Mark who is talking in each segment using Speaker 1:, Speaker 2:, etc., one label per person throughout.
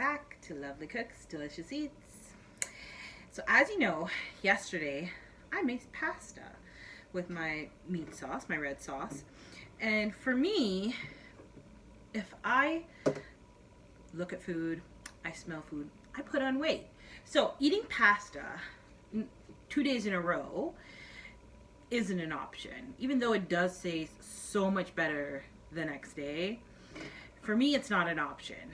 Speaker 1: back to Lovely Cooks Delicious Eats. So as you know, yesterday I made pasta with my meat sauce, my red sauce. And for me, if I look at food, I smell food, I put on weight. So eating pasta 2 days in a row isn't an option, even though it does taste so much better the next day. For me, it's not an option.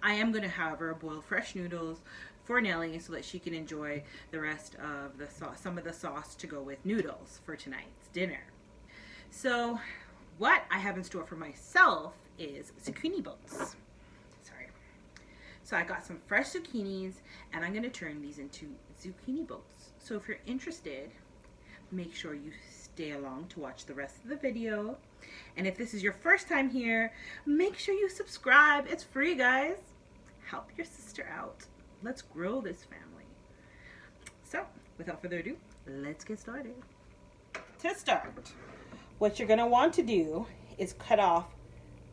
Speaker 1: I am going to have her boil fresh noodles for Nellie so that she can enjoy the rest of the sauce, some of the sauce to go with noodles for tonight's dinner. So what I have in store for myself is zucchini boats. Sorry. So I got some fresh zucchinis and I'm going to turn these into zucchini boats. So if you're interested, make sure you stay along to watch the rest of the video. And if this is your first time here, make sure you subscribe. It's free, guys. Help your sister out. Let's grow this family. So, without further ado, let's get started. To start, what you're going to want to do is cut off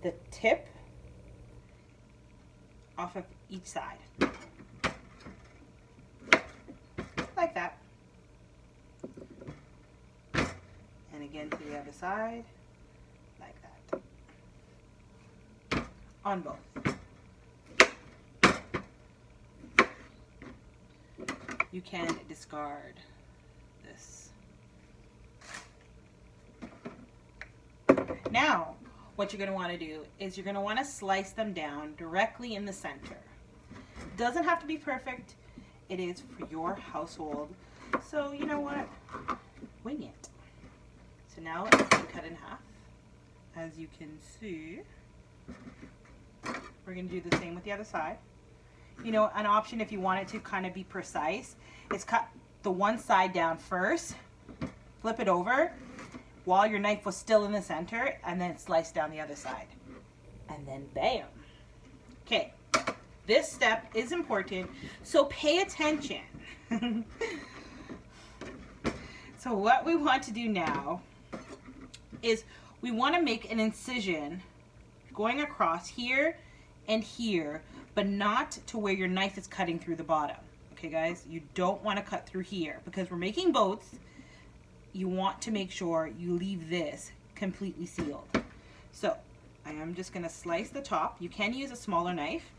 Speaker 1: the tip off of each side. Like that. And again to the other side, like that. On both. You can discard this. Now, what you're going to want to do is you're going to want to slice them down directly in the center. It doesn't have to be perfect. It is for your household. So, you know what? Wing it. So now it's been cut in half. As you can see, we're going to do the same with the other side. You know, an option if you want it to kind of be precise is cut the one side down first, flip it over while your knife was still in the center, and then slice down the other side. And then bam. Okay, this step is important, so pay attention. So what we want to do now is we want to make an incision going across here and here, but not to where your knife is cutting through the bottom. Okay, guys, you don't want to cut through here because we're making boats. You want to make sure you leave this completely sealed. So I am just going to slice the top. You can use a smaller knife.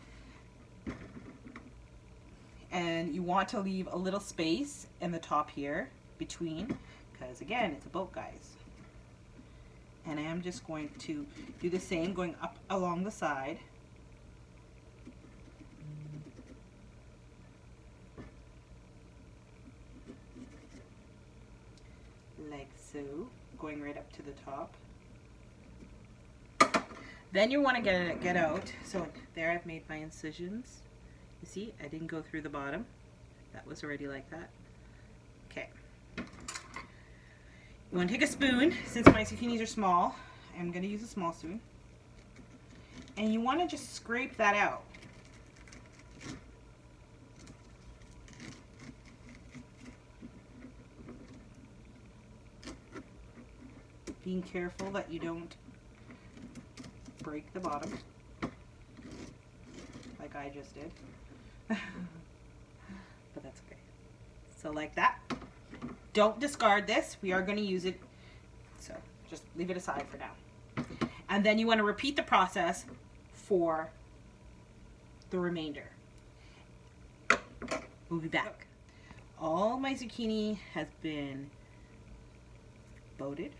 Speaker 1: And you want to leave a little space in the top here between, because again, it's a boat, guys. And I am just going to do the same, going up along the side. Like so, going right up to the top. Then you want to get out. So there I've made my incisions. You see, I didn't go through the bottom. That was already like that. Okay. You want to take a spoon. Since my zucchinis are small, I'm going to use a small spoon. And you want to just scrape that out. Being careful that you don't break the bottom like I just did. But that's okay. So like that. Don't discard this. We are going to use it. So just leave it aside for now. And then you want to repeat the process for the remainder. We'll be back. All my zucchini has been boated.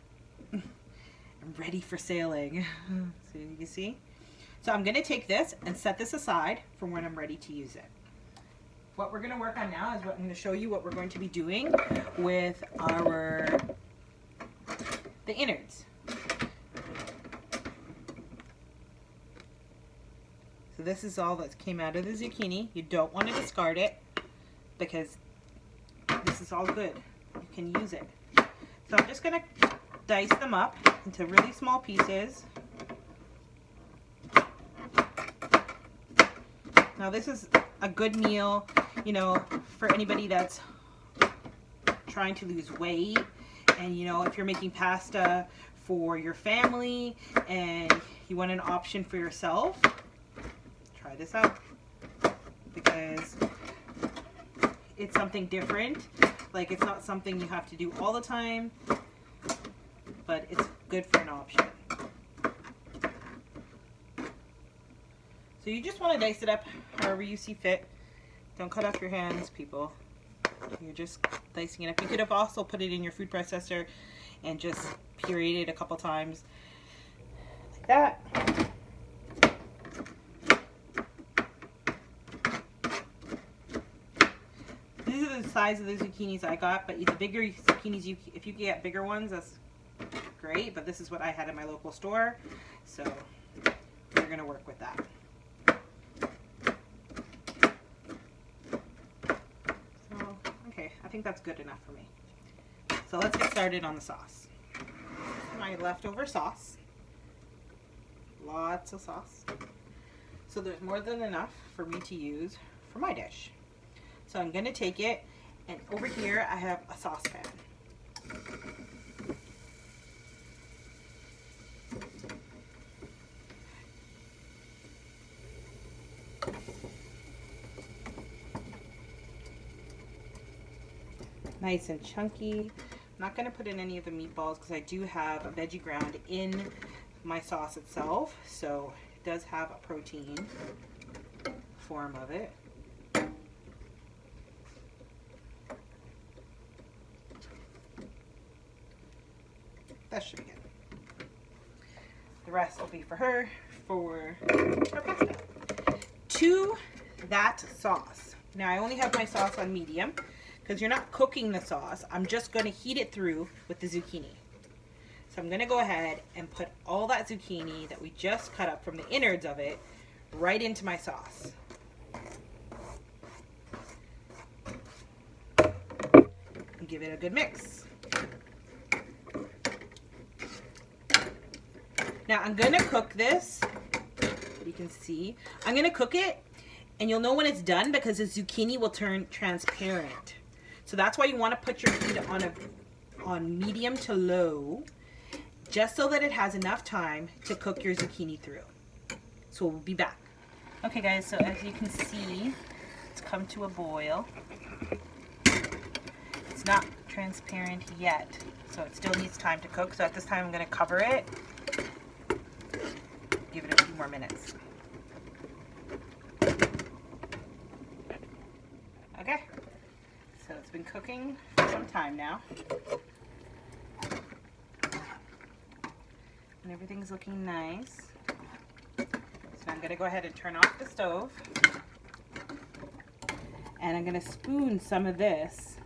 Speaker 1: I'm ready for sailing. So you can see. So I'm going to take this and set this aside for when I'm ready to use it. What we're going to work on now is what I'm going to show you what we're going to be doing with the innards. So this is all that came out of the zucchini. You don't want to discard it because this is all good. You can use it. So I'm just going to dice them up into really small pieces. Now this is a good meal, you know, for anybody that's trying to lose weight, and you know, if you're making pasta for your family and you want an option for yourself, try this out. because it's something different. Like, it's not something you have to do all the time, but it's good for an option. So you just want to dice it up however you see fit. Don't cut off your hands, people. You're just dicing it up. You could have also put it in your food processor and just pureed it a couple times like that. These are the size of the zucchinis I got, but the bigger zucchinis, if you get bigger ones, that's great, but this is what I had at my local store, so we're going to work with that. So, okay, I think that's good enough for me. So let's get started on the sauce. My leftover sauce. Lots of sauce. So there's more than enough for me to use for my dish. So I'm going to take it, and over here I have a saucepan. Nice and chunky. I'm not going to put in any of the meatballs because I do have a veggie ground in my sauce itself, so it does have a protein form of it. That should be good. The rest will be for her pasta. To that sauce. Now I only have my sauce on medium because you're not cooking the sauce. I'm just going to heat it through with the zucchini. So I'm going to go ahead and put all that zucchini that we just cut up from the innards of it right into my sauce. And give it a good mix. Now I'm going to cook this. You can see. I'm going to cook it, and you'll know when it's done because the zucchini will turn transparent. So that's why you want to put your heat on medium to low, just so that it has enough time to cook your zucchini through. So we'll be back. Okay guys, so as you can see, it's come to a boil. It's not transparent yet, so it still needs time to cook. So at this time I'm going to cover it. Give it a few more minutes. Okay, so it's been cooking for some time now. And everything's looking nice. So I'm going to go ahead and turn off the stove. And I'm going to spoon some of this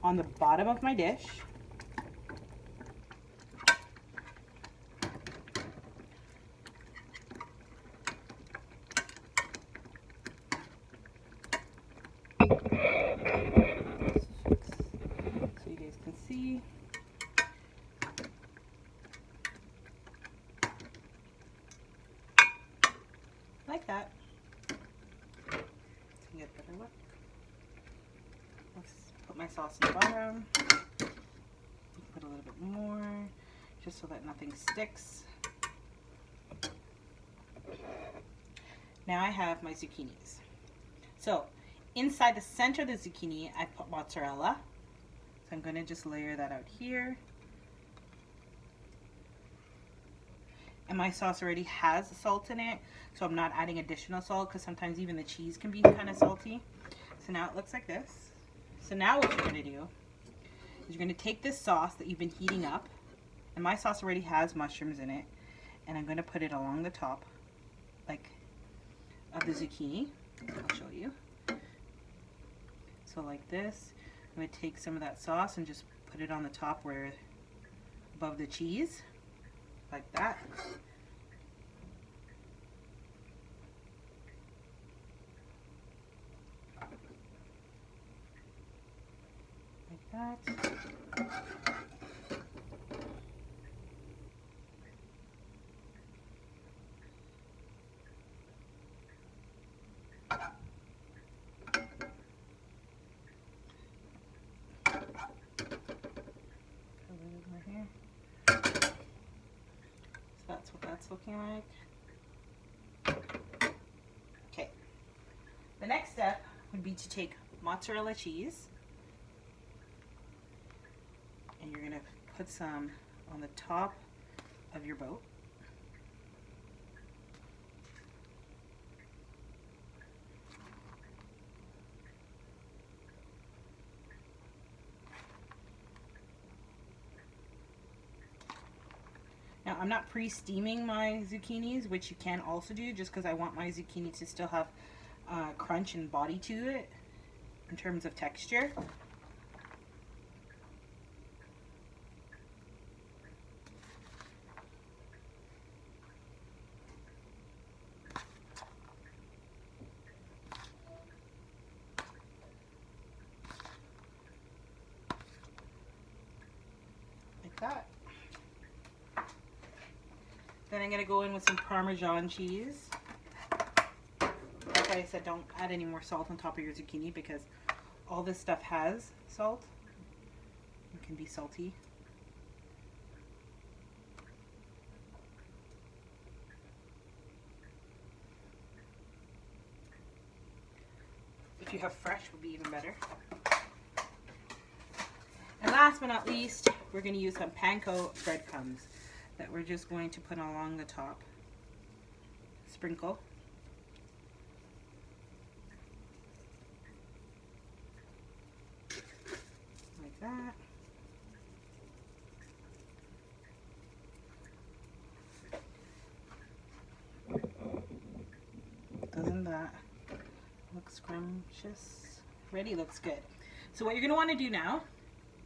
Speaker 1: on the bottom of my dish. So you guys can see. Like that. To get a better look. Let's put my sauce in the bottom. Put a little bit more, just so that nothing sticks. Now I have my zucchinis. So inside the center of the zucchini, I put mozzarella. So I'm going to just layer that out here. And my sauce already has salt in it, so I'm not adding additional salt because sometimes even the cheese can be kind of salty. So now it looks like this. So now what you're going to do is you're going to take this sauce that you've been heating up, and my sauce already has mushrooms in it, and I'm going to put it along the top, like, of the zucchini. I'll show you. So like this, I'm going to take some of that sauce and just put it on the top where above the cheese, like that. Like that. That's what that's looking like. Okay. The next step need to take mozzarella cheese, and you're gonna put some on the top of your boat. Now, I'm not pre-steaming my zucchinis, which you can also do, just because I want my zucchini to still have crunch and body to it in terms of texture. Like that. Then I'm going to go in with some Parmesan cheese. Like I said, don't add any more salt on top of your zucchini because all this stuff has salt. It can be salty. If you have fresh, would be even better. And last but not least, we're going to use some panko breadcrumbs that we're just going to put along the top. Sprinkle. Like that. Doesn't that look scrumptious? Ready, looks good. So what you're going to want to do now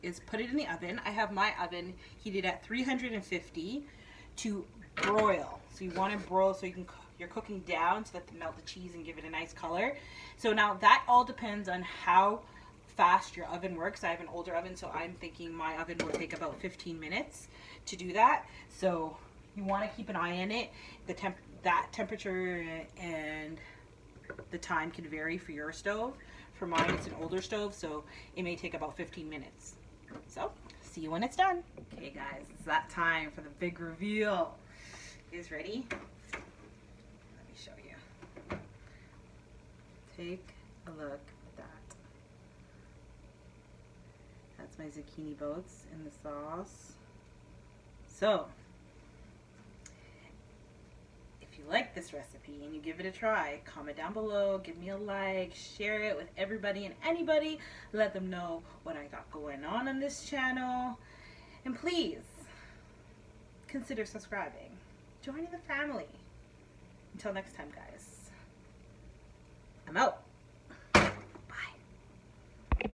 Speaker 1: is put it in the oven. I have my oven heated at 350 to broil. So you want to broil so you're cooking down so that to melt the cheese and give it a nice color. So now that all depends on how fast your oven works. I have an older oven, so I'm thinking my oven will take about 15 minutes to do that. So you want to keep an eye on it. That temperature and the time can vary for your stove. For mine, it's an older stove, so it may take about 15 minutes. So, see you when it's done. Okay guys, it's that time for the big reveal. You guys ready? Let me show you. Take a look at that. That's my zucchini boats in the sauce. So, if you like this recipe and you give it a try, comment down below, give me a like, share it with everybody and anybody, let them know what I got going on this channel, and please consider subscribing, joining the family. Until next time guys, I'm out.